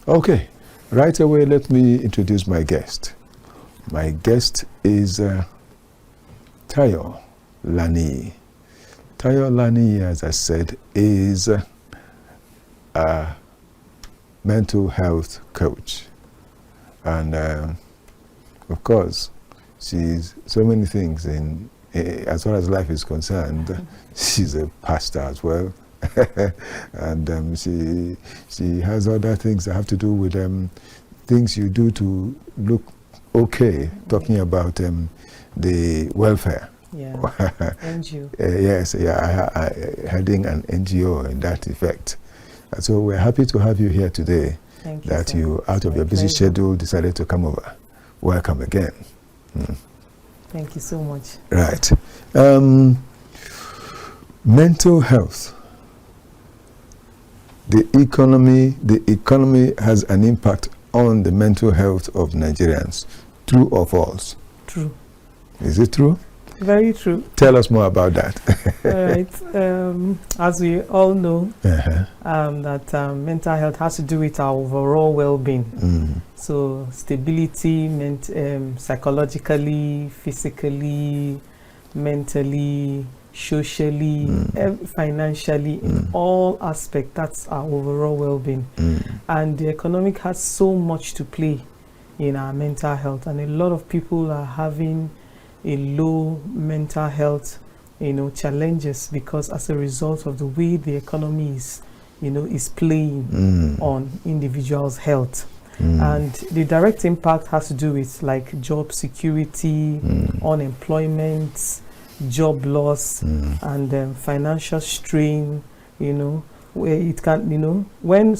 Okay, right away, let me introduce my guest. My guest is Tayo Olaniyi. Tayo Olaniyi, as I said, is a mental health coach. And of course, she's so many things in as far as life is concerned. She's a pastor as well. And she has other things that have to do with things you do to look okay, talking about the welfare. Yeah, NGO. Yes, yeah, heading an NGO in that effect. So we're happy to have you here today. Thank you, that sir. you, out of your busy schedule, decided to come over. Welcome again. Thank you so much. Right. Mental health. The economy has an impact on the mental health of Nigerians. True or false? True. Is it true? Very true. Tell us more about that. All right. As we all know, that mental health has to do with our overall well-being. So stability, psychologically, physically, mentally, socially, financially, in all aspects, that's our overall well-being. And the economic has so much to play in our mental health, and a lot of people are having a low mental health, challenges, because as a result of the way the economy is playing on individuals' health. And the direct impact has to do with like job security, unemployment, job loss, and financial strain, where it can, when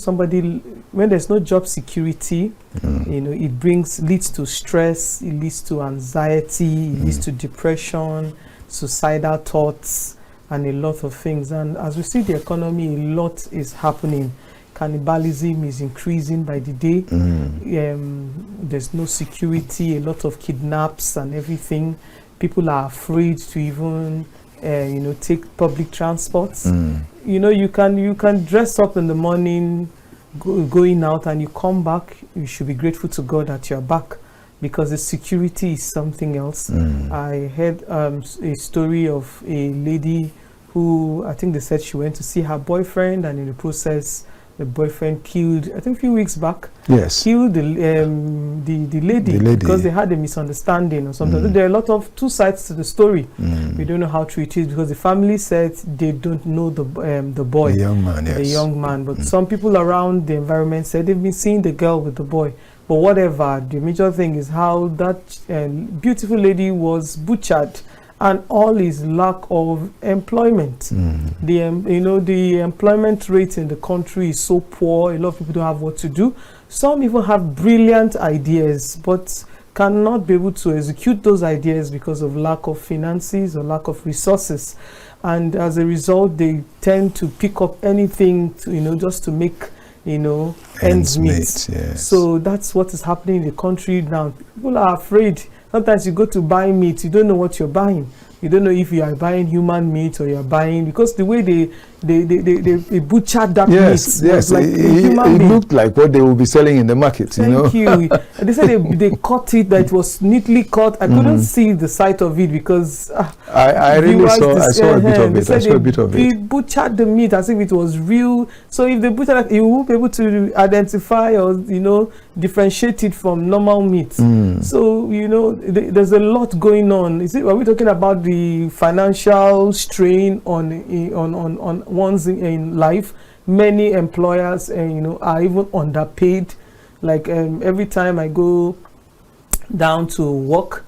there's no job security, it leads to stress, it leads to anxiety, it leads to depression, suicidal thoughts, and a lot of things. And as we see the economy, a lot is happening. Cannibalism is increasing by the day. There's no security, a lot of kidnaps and everything. People are afraid to even take public transports. You can dress up in the morning, going out, and you come back, you should be grateful to God that you're back, because the security is something else. I heard a story of a lady who, I think they said she went to see her boyfriend, and in the process the boyfriend killed, I think a few weeks back, killed the lady because they had a misunderstanding or something. There are a lot of two sides to the story. We don't know how true it is, because the family said they don't know the boy, the young man, yes. The young man, but some people around the environment said they've been seeing the girl with the boy. But whatever, the major thing is how that beautiful lady was butchered, and all is lack of employment. The employment rate in the country is so poor. A lot of people don't have what to do. Some even have brilliant ideas, but cannot be able to execute those ideas because of lack of finances or lack of resources. And as a result, they tend to pick up anything to, just to make ends meet. Yes. So that's what is happening in the country now. People are afraid. Sometimes you go to buy meat, you don't know what you're buying. You don't know if you are buying human meat or you're buying, because the way they butchered that meat. Yes, like it looked like what they will be selling in the market. Thank you. They said they cut it, that it was neatly cut. I couldn't see the sight of it because I really saw a bit of it. I saw a bit of it. They butchered the meat as if it was real. So if they butchered it, you will be able to identify or differentiate it from normal meat. So there's a lot going on. Are we talking about the financial strain on one's in life? Many employers are even underpaid. Like every time I go down to work,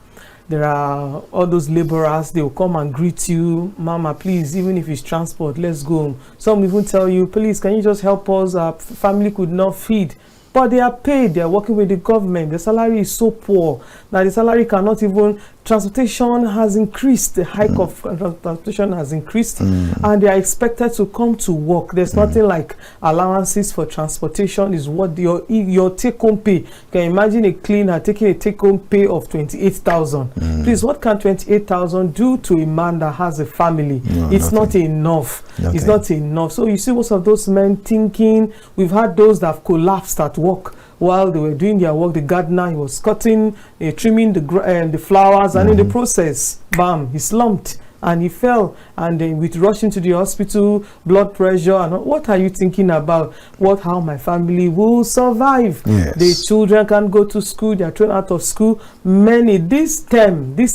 there are all those laborers. They will come and greet you, "Mama, please, even if it's transport, let's go." Some even tell you, "Please, can you just help us? Our family could not feed." But they are paid. They are working with the government. The salary is so poor that the salary cannot even transportation has increased. The hike of transportation has increased, and they are expected to come to work. There's nothing like allowances for transportation. Is what your take-home pay. You can imagine a cleaner taking a take-home pay of 28,000. Please, what can 28,000 do to a man that has a family? No, it's nothing. not enough. Nothing. It's not enough. So you see most of those men thinking. We've had those that have collapsed at work while they were doing their work. The gardener, he was cutting, trimming the flowers, and in the process, bam, he slumped and he fell, and then with rushing to the hospital, blood pressure, and what are you thinking about? How my family will survive? Yes. The children can't go to school, they are thrown out of school. Many, this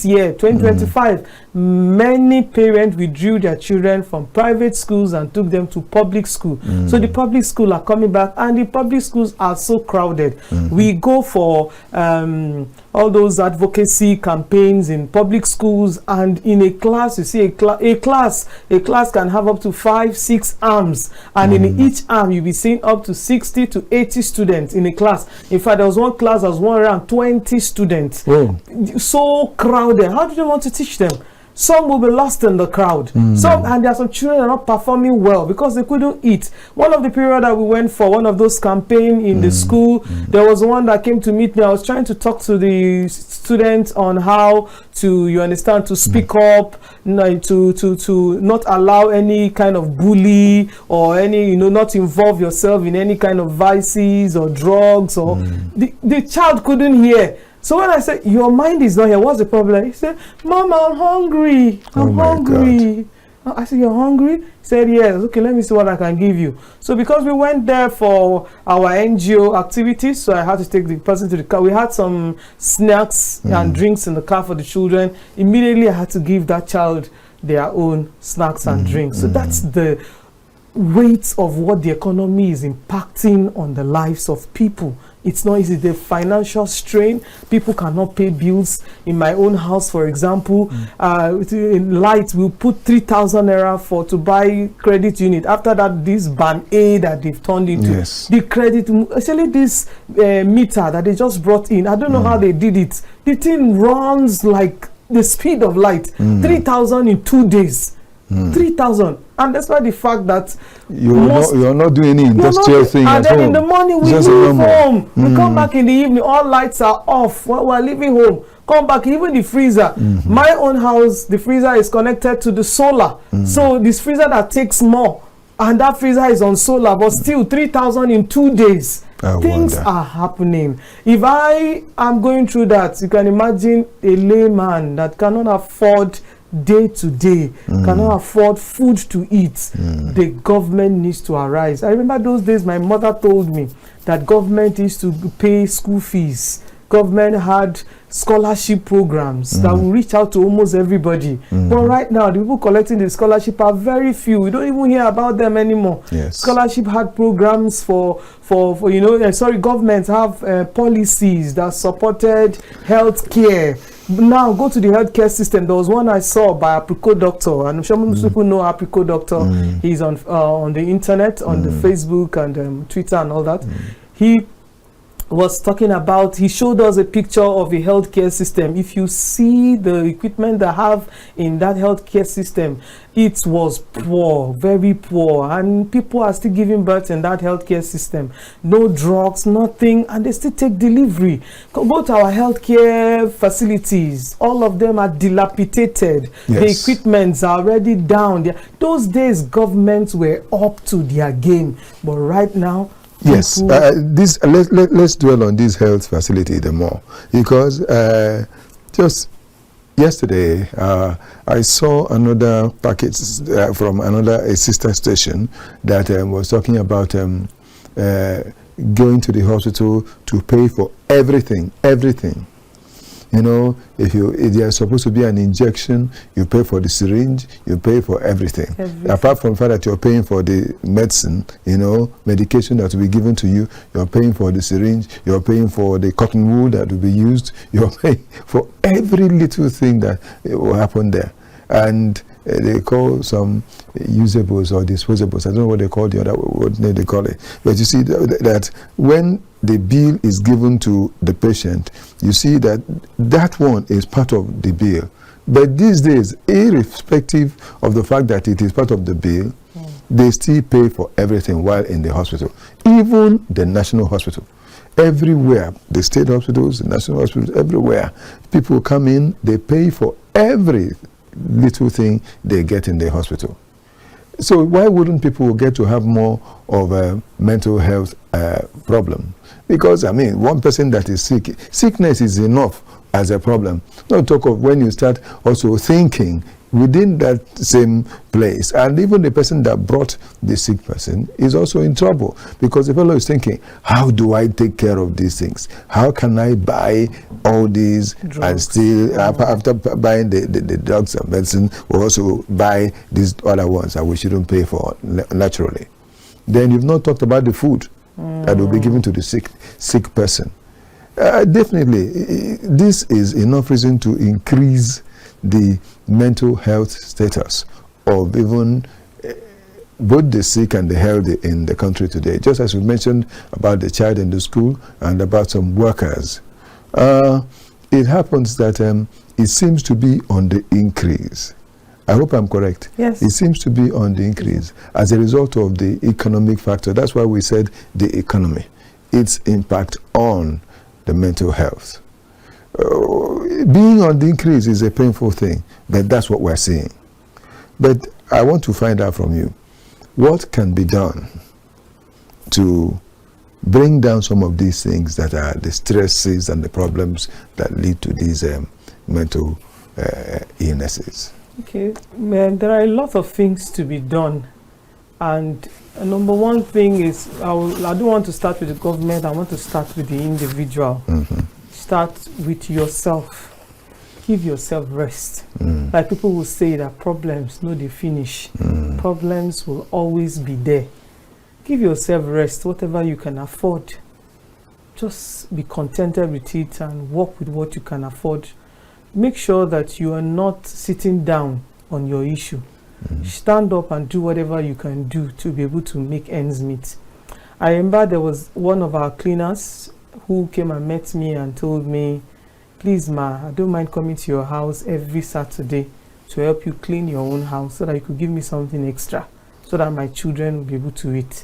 year 2025, many parents withdrew their children from private schools and took them to public school. So the public schools are coming back, and the public schools are so crowded. We go for all those advocacy campaigns in public schools, and in a class, you see a class can have up to 5-6 arms, and in each arm you'll be seeing up to 60 to 80 students in a class. In fact, there was one class that was around 20 students. So crowded. How do you want to teach them? Some will be lost in the crowd. And there are some children that are not performing well because they couldn't eat. One of the period that we went for, one of those campaigns in the school, there was one that came to meet me. I was trying to talk to the students on how to, you understand, to speak up, to not allow any kind of bully or any, not involve yourself in any kind of vices or drugs, or the child couldn't hear. So when I said, your mind is not here, what's the problem? He said, Mom, I'm hungry. I'm hungry. I said, you're hungry? He said, yes. Okay, let me see what I can give you. So because we went there for our NGO activities, so I had to take the person to the car. We had some snacks and drinks in the car for the children. Immediately, I had to give that child their own snacks and drinks. So that's the weight of what the economy is impacting on the lives of people. It's not easy. The financial strain, people cannot pay bills. In my own house, for example, in light, we'll put 3,000 naira to buy credit unit. After that, this ban A that they've turned into the credit, actually this meter that they just brought in. I don't know how they did it. The thing runs like the speed of light. 3,000 in 2 days. 3,000, and that's why the fact that you're not doing any industrial thing and then in the morning we leave home, we come back in the evening, all lights are off while we're leaving home. Come back, even the freezer. My own house, the freezer is connected to the solar, so this freezer that takes more, and that freezer is on solar, but still 3,000 in 2 days. Things are happening. If I am going through that, you can imagine a layman that cannot afford day to day, cannot afford food to eat. The government needs to arise. I remember those days my mother told me that government used to pay school fees. Government had scholarship programs that will reach out to almost everybody. But right now, the people collecting the scholarship are very few. We don't even hear about them anymore. Scholarship had programs for governments have policies that supported health care. Now go to the healthcare system. There was one I saw by Apricot Doctor, and I'm sure most people know Apricot Doctor. He's on the internet, on the Facebook and Twitter and all that. He was talking about, he showed us a picture of a healthcare system. If you see the equipment they have in that healthcare system, it was poor, very poor, and people are still giving birth in that healthcare system. No drugs, nothing, and they still take delivery. Go to our healthcare facilities, all of them are dilapidated. The equipments are already down. Those days governments were up to their game, but right now, let's dwell on this health facility the more, because just yesterday I saw another package from a sister station that was talking about going to the hospital to pay for everything. If there's supposed to be an injection, you pay for the syringe, you pay for everything. Apart from the fact that you're paying for the medicine, medication that will be given to you, you're paying for the syringe, you're paying for the cotton wool that will be used, you're paying for every little thing that will happen there. And they call some usables or disposables. I don't know what they call the other, what name they call it. But you see that when the bill is given to the patient, you see that that one is part of the bill. But these days, irrespective of the fact that it is part of the bill, they still pay for everything while in the hospital. Even the national hospital. Everywhere, the state hospitals, the national hospitals, everywhere, people come in, they pay for every little thing they get in the hospital. So why wouldn't people get to have more of a mental health problem? Because, I mean, one person that is sick, sickness is enough as a problem. Not talk of when you start also thinking within that same place. And even the person that brought the sick person is also in trouble, because the fellow is thinking, how do I take care of these things? How can I buy all these drugs, and still, after buying the drugs and medicine, we'll also buy these other ones that we shouldn't pay for naturally. Then you've not talked about the food that will be given to the sick person. Definitely, this is enough reason to increase the mental health status of even both the sick and the healthy in the country today. Just as we mentioned about the child in the school and about some workers, it happens that it seems to be on the increase. I hope I'm correct. Yes. It seems to be on the increase as a result of the economic factor. That's why we said the economy, its impact on the mental health. Being on the increase is a painful thing, but that's what we're seeing. But I want to find out from you, what can be done to bring down some of these things that are the stresses and the problems that lead to these mental illnesses? Okay, there are a lot of things to be done. And number one thing is, I don't want to start with the government, I want to start with the individual. Start with yourself. Give yourself rest. Like people will say that problems, no, they finish. Problems will always be there. Give yourself rest, whatever you can afford. Just be contented with it and work with what you can afford. Make sure that you are not sitting down on your issue. Stand up and do whatever you can do to be able to make ends meet. I remember there was one of our cleaners who came and met me and told me, please ma, I don't mind coming to your house every Saturday to help you clean your own house so that you could give me something extra so that my children will be able to eat.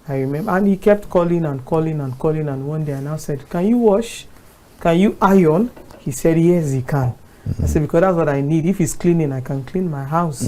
I remember, and he kept calling and calling and calling, and one day I now said, can you wash? Can you iron? He said, yes, he can. I said, because that's what I need. If he's cleaning, I can clean my house.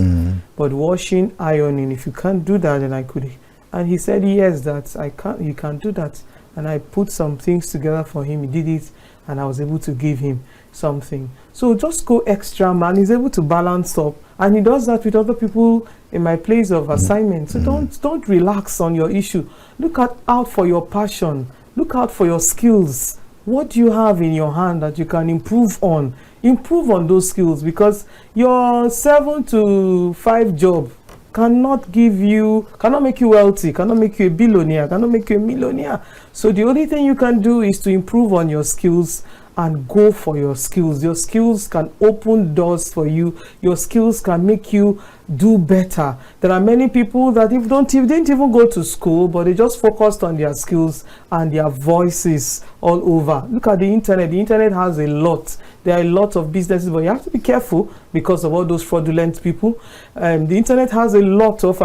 But washing, ironing, if you can't do that, then I could. And he said, yes, that I can't. You can do that. And I put some things together for him. He did it, and I was able to give him something. So just go extra, man. He's able to balance up, and he does that with other people in my place of assignment. So don't relax on your issue. Look out for your passion. Look out for your skills. What do you have in your hand that you can improve on? Improve on those skills, because your 7 to 5 job cannot make you wealthy, cannot make you a billionaire, cannot make you a millionaire. So the only thing you can do is to improve on your skills and go for your skills. Your skills can open doors for you. Your skills can make you do better. There are many people that didn't even go to school, but they just focused on their skills and their voices all over. Look at the internet. The internet has a lot. There are a lot of businesses, but you have to be careful because of all those fraudulent people. The internet has a lot of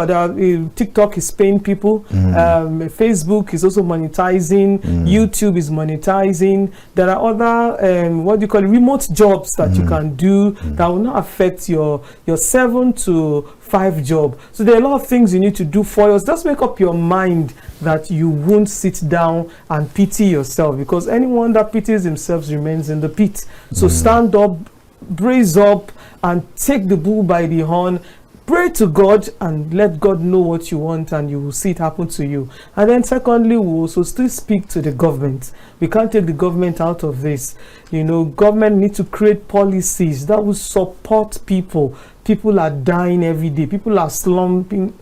TikTok is paying people. Facebook is also monetizing. YouTube is monetizing. There are other remote jobs that you can do that will not affect your 7 to 5 job. So there are a lot of things you need to do for yourself. Just make up your mind that you won't sit down and pity yourself, because anyone that pities himself remains in the pit. So stand up, brace up, and take the bull by the horn. Pray to God and let God know what you want, and you will see it happen to you. And then secondly, we also still speak to the government. We can't take the government out of this. Government need to create policies that will support people. People are dying every day. People are slumping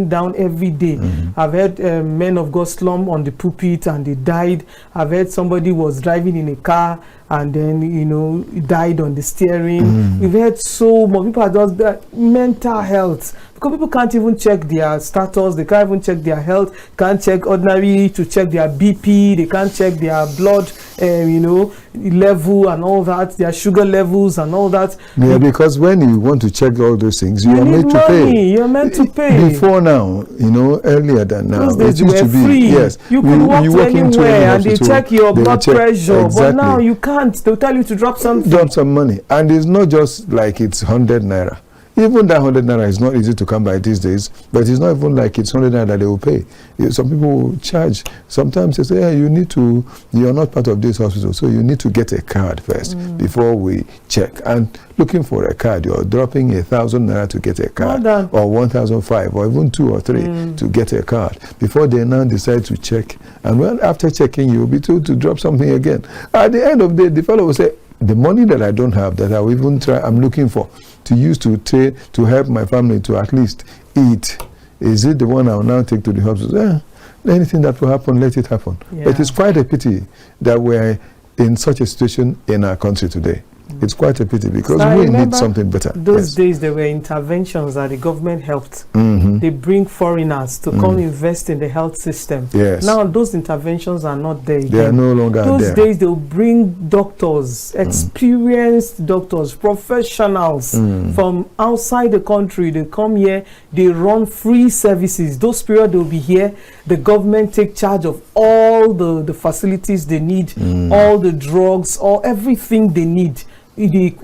down every day. I've heard men of God slump on the pulpit and they died. I've heard somebody was driving in a car and then, he died on the steering. We've heard so much. People are just mental health. Because people can't even check their status, they can't even check their health, can't check ordinary to check their BP, they can't check their blood, level and all that, their sugar levels and all that. Yeah, because when you want to check all those things, you are made to pay. You're meant to pay. Before now, earlier than now, those days it used to be free. Yes, you could walk to anywhere and they check your blood pressure. Exactly. But now you can't. They'll tell you to drop something. Drop some money, and it's not just like it's 100 naira. Even that 100 naira is not easy to come by these days, but it's not even like it's 100 naira that they will pay. Some people will charge. Sometimes they say, you're not part of this hospital, so you need to get a card first before we check. And looking for a card, you're dropping 1,000 naira to get a card, or 1,500, or even 2 or 3 to get a card, before they now decide to check. And when after checking, you'll be told to drop something again. At the end of the day, the fellow will say, the money that I don't have, that I will even try, I'm looking for, to use to help my family to at least eat. Is it the one I will now take to the hospital? Anything that will happen, let it happen. Yeah. It is quite a pity that we're in such a situation in our country today. It's quite a pity, because we need something better. Those days there were interventions that the government helped. They bring foreigners to come invest in the health system. Yes. Now those interventions are not there again. They are no longer there. Those days they'll bring doctors, experienced doctors, professionals from outside the country. They come here, they run free services. Those periods they'll be here, the government take charge of all the facilities they need, all the drugs, everything they need. The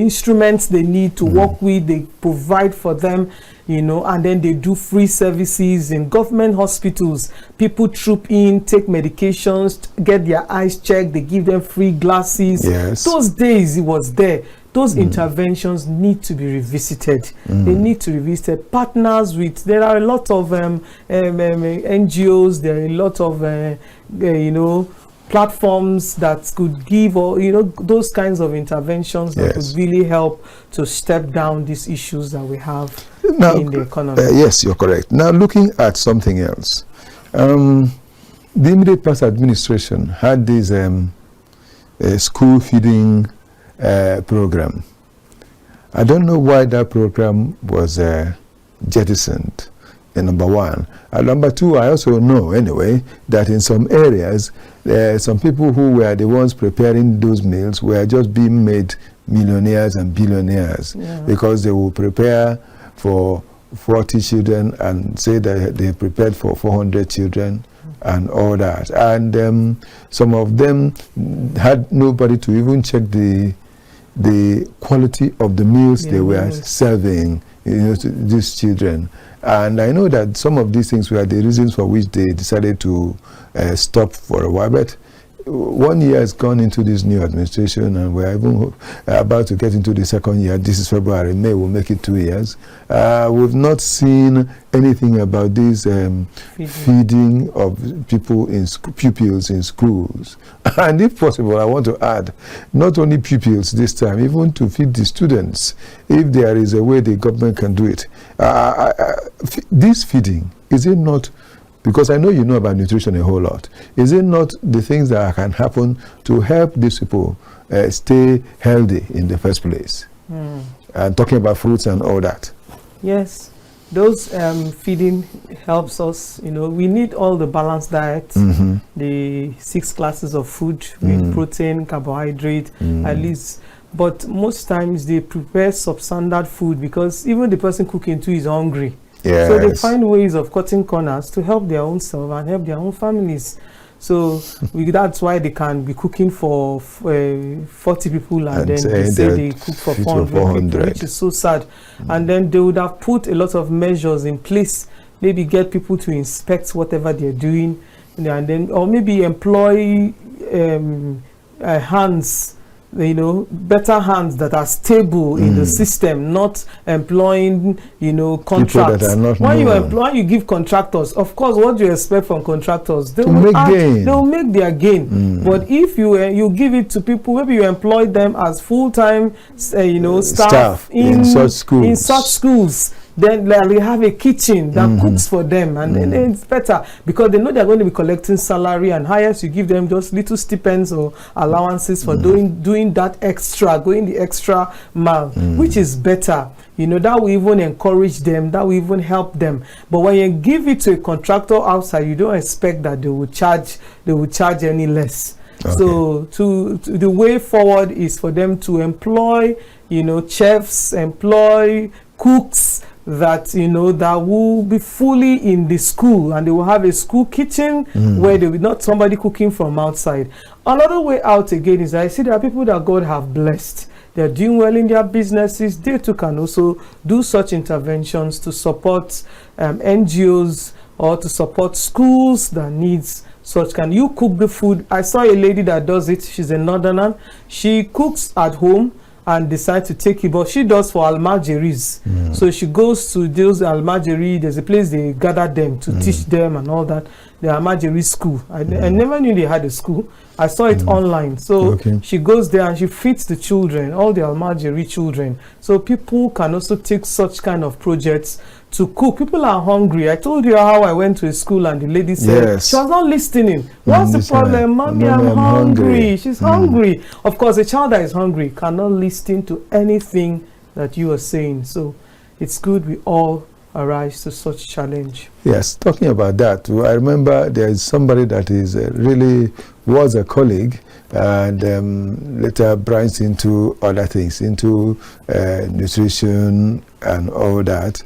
instruments they need to work with, they provide for them, and then they do free services in government hospitals. People troop in, take medications, get their eyes checked, they give them free glasses. Yes. Those days it was there. Those interventions need to be revisited. They need to be revisited. Partners with, there are a lot of NGOs, there are a lot of, platforms that could give, those kinds of interventions that could really help to step down these issues that we have now, in the economy. Yes, you're correct. Now, looking at something else, the immediate past administration had this school feeding program. I don't know why that program was jettisoned. Number one. And number two, I also know anyway that in some areas, some people who were the ones preparing those meals were just being made millionaires and billionaires, because they will prepare for 40 children and say that they prepared for 400 children and all that. And some of them had nobody to even check the quality of the meals they were serving, to these children. And I know that some of these things were the reasons for which they decided to stop for a while. But 1 year has gone into this new administration, and we're even about to get into the second year. This is February. May will make it 2 years. We've not seen anything about this feeding of pupils in schools. And if possible, I want to add, not only pupils this time, even to feed the students, if there is a way the government can do it. This feeding, is it not, because I know you know about nutrition a whole lot, is it not the things that can happen to help these people stay healthy in the first place? And talking about fruits and all that. Yes, those feeding helps us. We need all the balanced diet, the 6 classes of food with protein, carbohydrate, at least. But most times they prepare substandard food, because even the person cooking too is hungry. Yes. So they find ways of cutting corners to help their own self and help their own families. So that's why they can be cooking for 40 people and then they say they cook for 400 people, which is so sad. And then they would have put a lot of measures in place, maybe get people to inspect whatever they're doing, and then, or maybe employ hands, better hands that are stable in the system, not employing, contracts. When you give contractors, of course, what do you expect from contractors? They will make their gain. But if you give it to people, maybe you employ them as full-time, staff in such schools. then they have a kitchen that cooks for them, and then it's better because they know they're going to be collecting salary, and highest you give them just little stipends or allowances for doing that extra, going the extra mile, which is better. You know, that will even encourage them, that will even help them. But when you give it to a contractor outside, you don't expect that they will charge any less. Okay. So to the way forward is for them to employ, you know, chefs, employ cooks that, you know, that will be fully in the school, and they will have a school kitchen where they will not somebody cooking from outside. Another way out again is I see there are people that God have blessed. They're doing well in their businesses. They too can also do such interventions to support NGOs or to support schools that needs such. Can you cook the food? I saw a lady that does it. She's a northerner. She cooks at home and decide to take it, but she does for almajiris. So she goes to those almajiri. There's a place they gather them to teach them and all that. The almajiri school. I never knew they had a school. I saw it online. So she goes there and she feeds the children, all the almajiri children. So people can also take such kind of projects to cook. People are hungry. I told you how I went to a school and the lady said she was not listening. What's the problem? Mommy, I'm hungry. She's hungry. Of course, a child that is hungry cannot listen to anything that you are saying. So it's good we all arise to such challenge. Yes, talking about that, I remember there is somebody that is really was a colleague and later branched into other things, into nutrition and all that.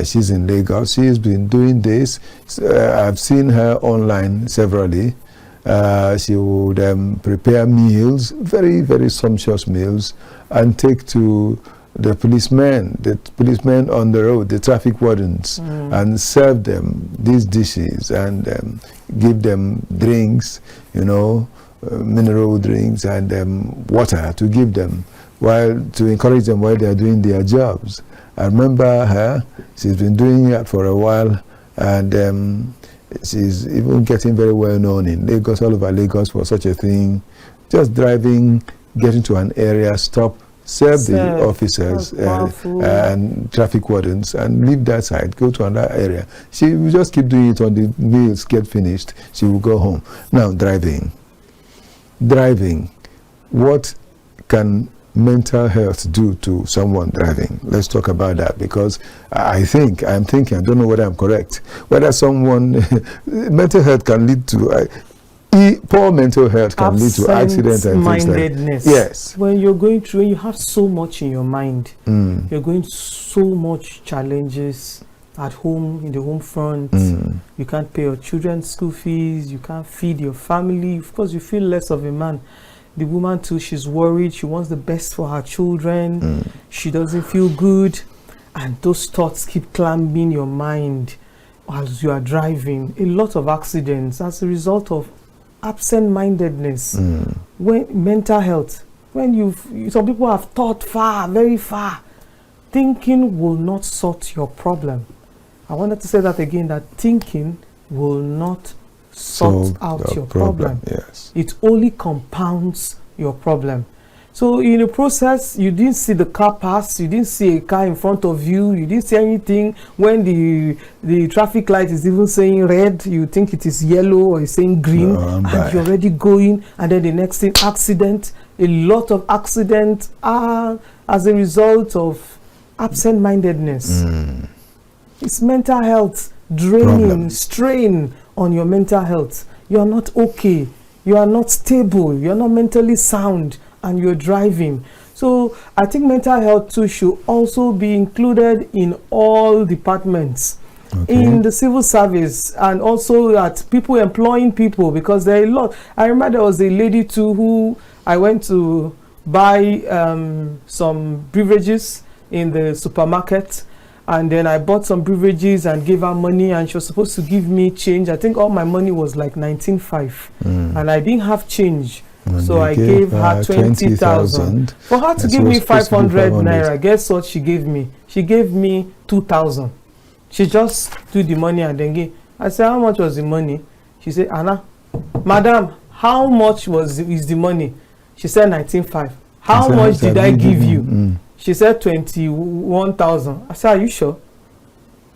She's in Lagos. She's been doing this. I've seen her online severally. She would prepare meals, very, very sumptuous meals, and take to the policemen on the road, the traffic wardens, and serve them these dishes and give them drinks, you know, mineral drinks and water to give them, to encourage them while they are doing their jobs. I remember her. She's been doing that for a while, and she's even getting very well known in Lagos, all over Lagos for such a thing. Just driving, getting to an area, stop, serve the officers and traffic wardens, and leave that side, go to another area. She will just keep doing it on the meals get finished. She will go home. Now, driving. What can mental health do to someone driving? Let's talk about that, because I'm thinking, I don't know whether I'm correct, whether someone mental health can lead to poor mental health can lead to accidents and things like that. Yes. When you're going through, you have so much in your mind. You're going through so much challenges at home, in the home front. You can't pay your children's school fees. You can't feed your family. Of course, you feel less of a man. The woman too, she's worried. She wants the best for her children. She doesn't feel good. And those thoughts keep clamming your mind as you are driving. A lot of accidents as a result of absent-mindedness. When mental health, when some people have thought far, very far. Thinking will not sort your problem. I wanted to say that again, that thinking will not sort out your problem. Yes. It only compounds your problem. So in the process, you didn't see the car pass, you didn't see a car in front of you, you didn't see anything. When the traffic light is even saying red, you think it is yellow or it's saying green, and you're already going, and then the next thing, accident. A lot of accidents are as a result of absent-mindedness. It's mental health draining, strain on your mental health. You are not okay, you are not stable, you are not mentally sound, and you're driving. So I think mental health too should also be included in all departments, in the civil service, and also at people employing people, because there are a lot. I remember there was a lady too who I went to buy some beverages in the supermarket, and then I bought some beverages and gave her money, and she was supposed to give me change. I think all my money was like 19,500, and I didn't have change. So I gave her 20,000 for her to give me 500 naira. Guess what she gave me? She gave me 2,000. She just took the money and then gave. I said, how much was the money? She said, Anna, madam, how much is the money? She said 19,500. How much did I give you? She said 21,000. I said, are you sure?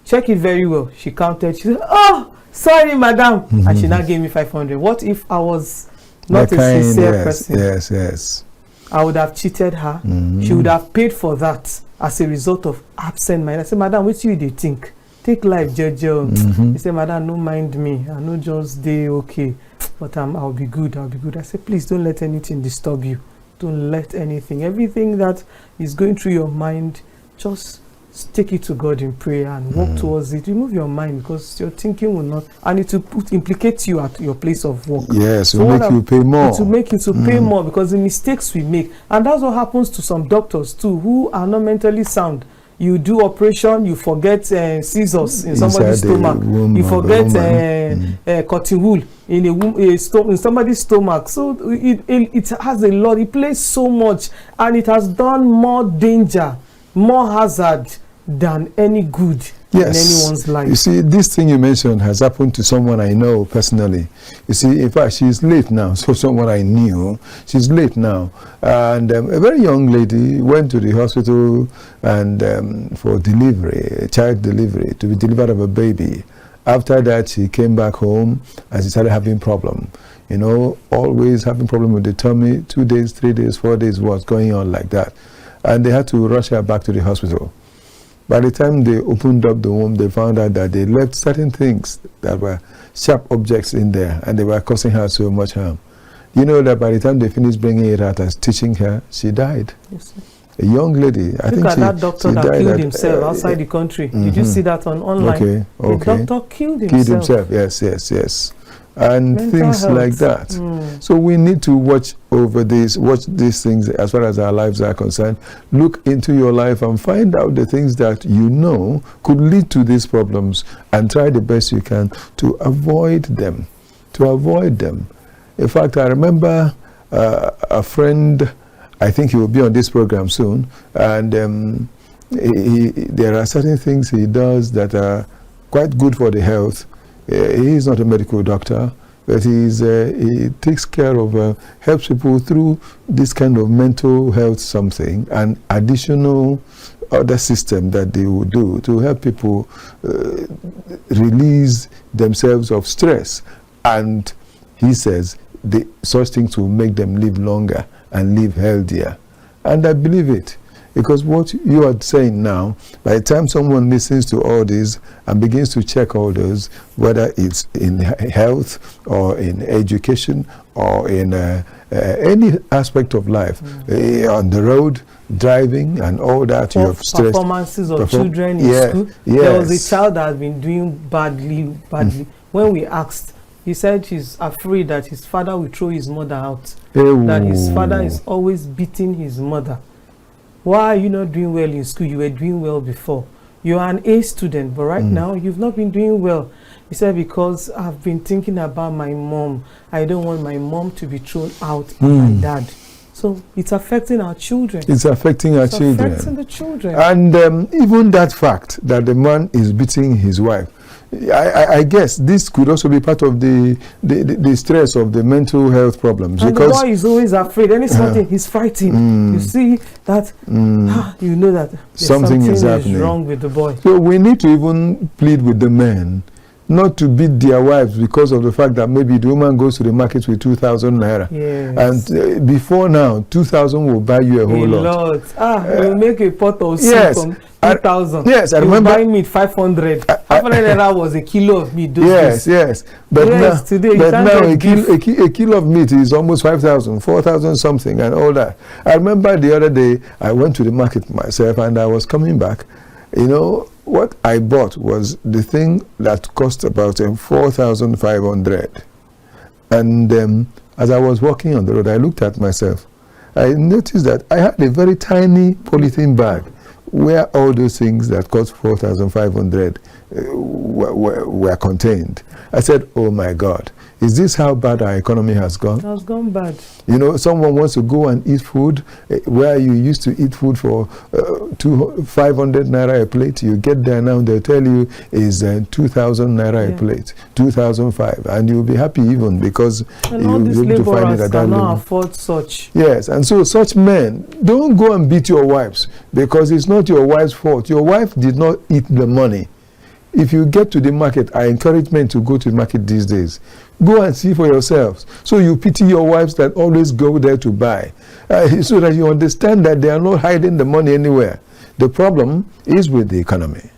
check it very well. She counted. She said, "Oh, sorry, madam," and she now gave me 500. What if I was not a sincere person? Yes. I would have cheated her. She would have paid for that as a result of absent mind. I said, "Madam, what do you think? Take life, Jojo." He said, "Madam, no mind me. I know just day okay, but I'll be good. I'll be good." I said, "Please don't let anything disturb you. Don't let anything. Everything that is going through your mind, just take it to God in prayer and walk towards it. Remove your mind, because your thinking will not, and it will implicate you at your place of work." Yes, it so will make you pay more. It will make you to pay more, because the mistakes we make, and that's what happens to some doctors too, who are not mentally sound. You do operation, you forget scissors in somebody's stomach. You forget cotton wool in somebody's stomach. So it has a lot. It plays so much, and it has done more danger, more hazard than any good in anyone's life. You see, this thing you mentioned has happened to someone I know personally. You see, in fact, she's late now. So someone I knew, she's late now. And a very young lady went to the hospital and for delivery, child delivery, to be delivered of a baby. After that, she came back home and she started having problem. You know, always having problem with the tummy, 2 days, 3 days, 4 days, what's going on like that. And they had to rush her back to the hospital. By the time they opened up the womb, they found out that they left certain things that were sharp objects in there, and they were causing her so much harm. You know that by the time they finished bringing it out and stitching her, she died. Yes, sir. A young lady. I think that doctor that killed himself outside the country. Did you see that online? Okay. The doctor killed himself. Yes. And mental things health. Like that. So we need to watch these things as far as our lives are concerned. Look into your life and find out the things that you know could lead to these problems, and try the best you can to avoid them. In fact, I remember a friend, I think he will be on this program soon, and there are certain things he does that are quite good for the health. He is not a medical doctor, but he takes care of, helps people through this kind of mental health something, and additional other system that they will do to help people release themselves of stress. And he says such things will make them live longer and live healthier. And I believe it. Because what you are saying now, by the time someone listens to all this and begins to check all those, whether it's in health or in education or in any aspect of life, on the road, driving and all that, you have stressed. Performances of children in school. There was a child that has been doing badly. When we asked, he said he's afraid that his father will throw his mother out. That his father is always beating his mother. Why are you not doing well in school? You were doing well before. You are an A student, but right now you've not been doing well. He said, because I've been thinking about my mom. I don't want my mom to be thrown out by my dad. So it's affecting our children. It's affecting the children. And even that fact that the man is beating his wife, I guess this could also be part of the stress of the mental health problems. And because the boy is always afraid. Any something, he's frightened. You see that, you know that something is wrong with the boy. So we need to even plead with the men not to beat their wives because of the fact that maybe the woman goes to the market with 2,000 naira. Yes. And before now, 2,000 will buy you a whole lot. You'll make a pot of soup from 2,000. Yes, I remember. Buy meat 500. 500 naira was a kilo of meat. Yes. But now, today a kilo of meat is almost 5,000, 4,000 something, and all that. I remember the other day I went to the market myself, and I was coming back. You know, what I bought was the thing that cost about 4,500. And as I was walking on the road, I looked at myself. I noticed that I had a very tiny polythene bag where all those things that cost 4,500 were contained. I said, oh my God, is this how bad our economy has gone? It has gone bad. You know, someone wants to go and eat food where you used to eat food for 500 naira a plate. You get there now, they'll tell you is 2,000 naira a plate, 2,005, and you'll be happy even because you'll be able to find it at that level. Cannot afford such. Yes, and so such men, don't go and beat your wives because it's not your wife's fault. Your wife did not eat the money. if you get to the market, I encourage men to go to the market these days. Go and see for yourselves. So you pity your wives that always go there to buy, so that you understand that they are not hiding the money anywhere. The problem is with the economy.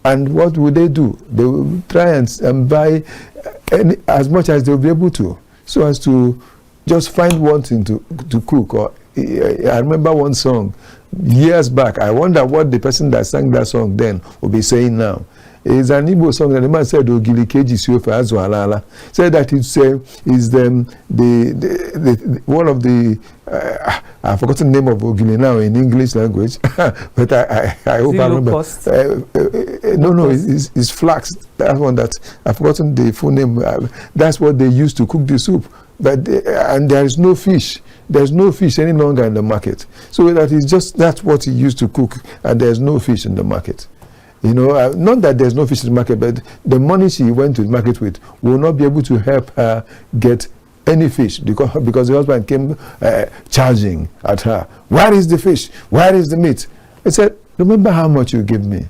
And what will they do? They will try and buy as much as they'll be able to, so as to just find one thing to cook. Or I remember one song years back. I wonder what the person that sang that song then will be saying now. It's an Igbo song that the man said, "Ogili keji siofe azu alala." Said that it's the one of the I've forgotten the name of Ogili now in English language, but I hope I remember. No, it's flax. That one that I've forgotten the full name. That's what they used to cook the soup. But and there is no fish. There's no fish any longer in the market. So that is just that's what he used to cook, and there's no fish in the market. You know, not that there's no fish in the market, but the money she went to the market with will not be able to help her get any fish because the husband came charging at her. Where is the fish? Where is the meat? I said, remember how much you gave me?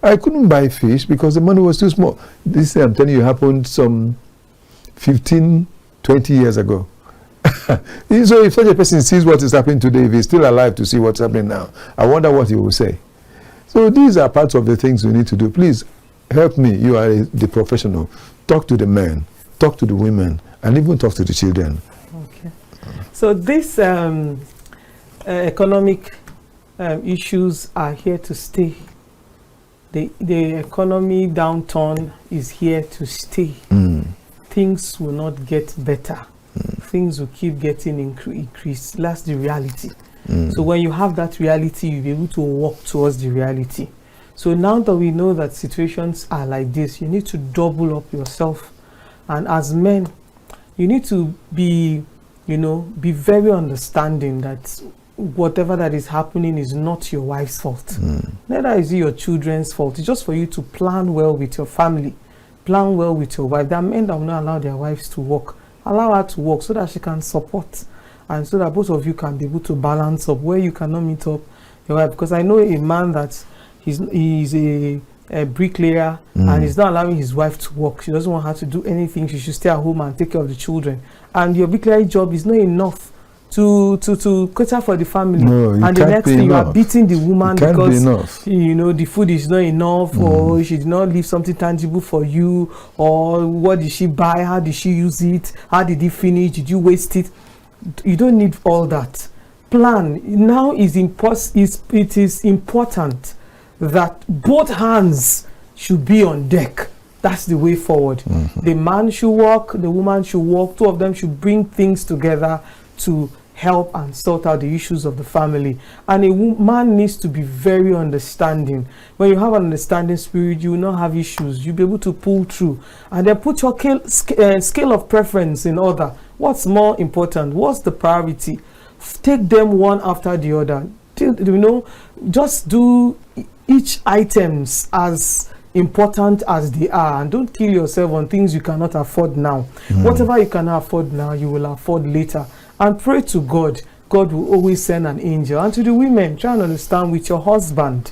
I couldn't buy fish because the money was too small. This, I'm telling you, happened some 15, 20 years ago. So if such a person sees what is happening today, if he's still alive to see what's happening now, I wonder what he will say. So these are parts of the things we need to do. Please help me. You are the professional. Talk to the men, talk to the women, and even talk to the children. Okay. So these economic issues are here to stay. The economy downturn is here to stay. Things will not get better. Things will keep getting increased. That's the reality. So when you have that reality, you'll be able to walk towards the reality. So now that we know that situations are like this, you need to double up yourself. And as men, you need to be very understanding that whatever that is happening is not your wife's fault. Neither is it your children's fault. It's just for you to plan well with your family. Plan well with your wife. There are men that will not allow their wives to work. Allow her to work so that she can support. And so that both of you can be able to balance up where you cannot meet up your wife. Because I know a man that he's a bricklayer and he's not allowing his wife to work. She doesn't want her to do anything. She should stay at home and take care of the children. And your bricklayer job is not enough to cater for the family. No, and the next thing you are beating the woman because the food is not enough, or she did not leave something tangible for you, or what did she buy? How did she use it? How did it finish? Did you waste it? You don't need all that. Plan. Now it is important that both hands should be on deck. That's the way forward. The man should work, the woman should work. Two of them should bring things together to help and sort out the issues of the family. And a man needs to be very understanding. When you have an understanding spirit, you will not have issues. You'll be able to pull through. And then put your scale of preference in order. What's more important? What's the priority? Take them one after the other. Just do each items as important as they are, and don't kill yourself on things you cannot afford now. Whatever you can afford now, you will afford later. And pray to God. God will always send an angel. And to the women, try and understand with your husband.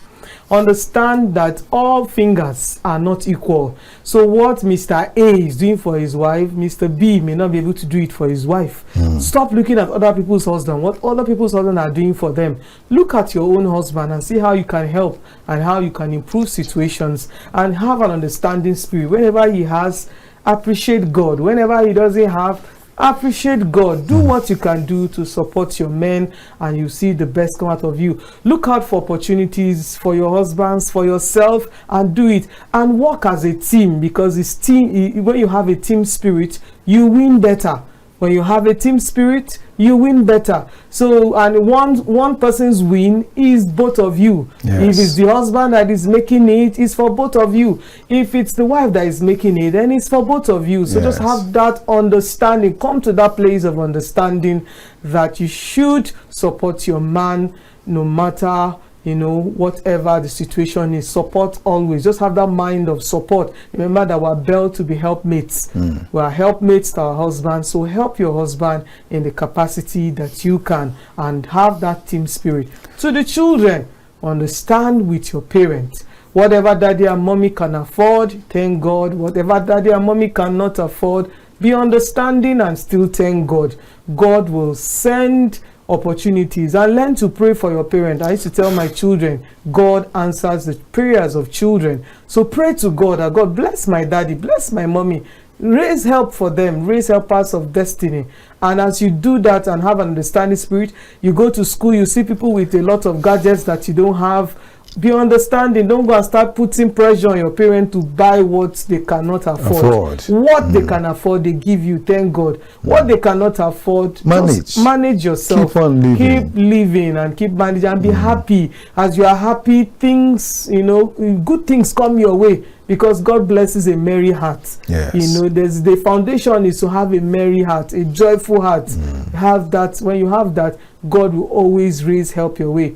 Understand that all fingers are not equal. So what Mr. A is doing for his wife, Mr. B may not be able to do it for his wife. Stop looking at other people's husband, what other people's husband are doing for them. Look at your own husband and see how you can help and how you can improve situations, and have an understanding spirit. Whenever he has, appreciate God. Whenever he doesn't have, appreciate God. Do what you can do to support your men, and you see the best come out of you. Look out for opportunities for your husbands, for yourself, and do it. And work as a team, because it's team. When you have a team spirit, you win better. When you have a team spirit, you win better. So, and one person's win is both of you. If it's the husband that is making it, it's for both of you. If it's the wife that is making it, then it's for both of you. So just have that understanding. Come to that place of understanding that you should support your man no matter whatever the situation is. Support always. Just have that mind of support. Remember that we're built to be helpmates. We are helpmates to our husband. So help your husband in the capacity that you can, and have that team spirit. To the children, understand with your parents. Whatever daddy and mommy can afford, thank God. Whatever daddy and mommy cannot afford, be understanding and still thank God. God will send opportunities, and learn to pray for your parent. I used to tell my children, God answers the prayers of children. So pray to God that God bless my daddy, bless my mommy, raise help for them, raise helpers of destiny. And as you do that and have an understanding spirit, you go to school, you see people with a lot of gadgets that you don't have. Be understanding. Don't go and start putting pressure on your parent to buy what they cannot afford. What they can afford, they give you. Thank God. What they cannot afford, manage yourself. Keep on living. Keep living and keep managing and be happy. As you are happy, things, good things come your way, because God blesses a merry heart. Yes. There's the foundation is to have a merry heart, a joyful heart. Have that. When you have that, God will always raise help your way.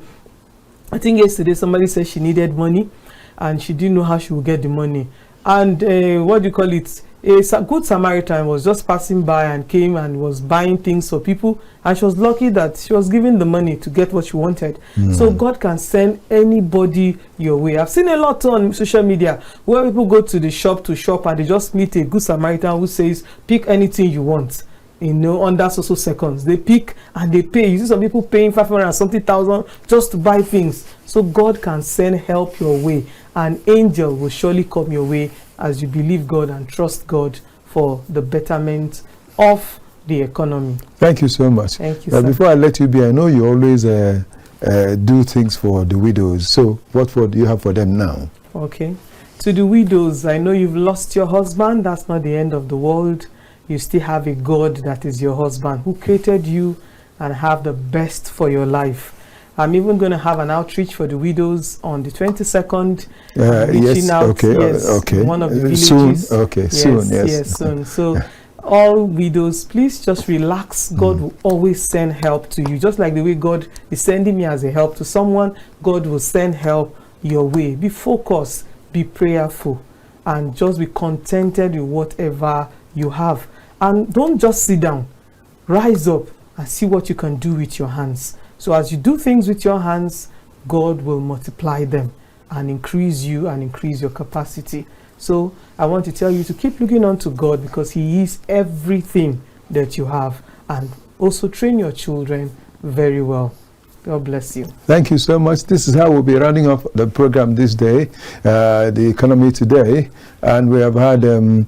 I think yesterday somebody said she needed money and she didn't know how she would get the money. And what do you call it? A good Samaritan was just passing by and came and was buying things for people. And she was lucky that she was given the money to get what she wanted. So God can send anybody your way. I've seen a lot on social media where people go to the shop to shop and they just meet a good Samaritan who says, pick anything you want. Under so seconds, they pick and they pay. You see some people paying 500 and something thousand just to buy things. So God can send help your way. An angel will surely come your way as you believe God and trust God for the betterment of the economy. Thank you so much. Thank you, sir. Before I let you be, I know you always do things for the widows. So what do you have for them now? Okay. To the widows, I know you've lost your husband. That's not the end of the world. You still have a God that is your husband who created you and have the best for your life. I'm even going to have an outreach for the widows on the 22nd. Yes, out, okay, okay. One of the villages. Soon, okay, yes, soon. So all widows, please just relax. God will always send help to you. Just like the way God is sending me as a help to someone, God will send help your way. Be focused, be prayerful, and just be contented with whatever you have. And don't just sit down. Rise up and see what you can do with your hands. So as you do things with your hands, God will multiply them and increase you and increase your capacity. So I want to tell you to keep looking unto God, because He is everything that you have. And also train your children very well. God bless you. Thank you so much. This is how we'll be running off the program this day, the economy today. And we have had Tayo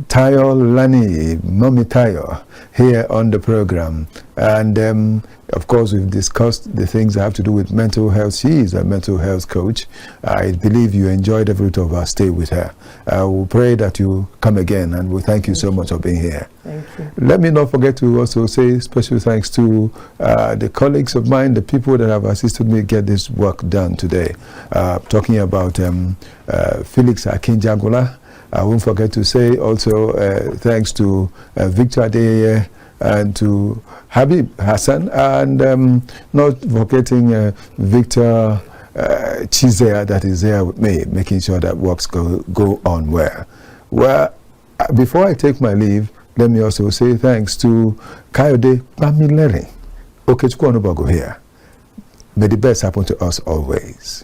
Olaniyi, Mommy Tayo, here on the program. And of course, we've discussed the things that have to do with mental health. She is a mental health coach. I believe you enjoyed every bit of our stay with her. We'll pray that you come again, and we thank you so much for being here. Thank you. Let me not forget to also say special thanks to the colleagues of mine, the people that have assisted me get this work done today. Talking about Felix Akinjagola. I won't forget to say also thanks to Victor Adeye and to Habib Hassan, and not forgetting Victor Chizea that is there with me, making sure that works go on well. Well, before I take my leave, let me also say thanks to Kayode Bamileri, Okechukwu Onubogu here. May the best happen to us always.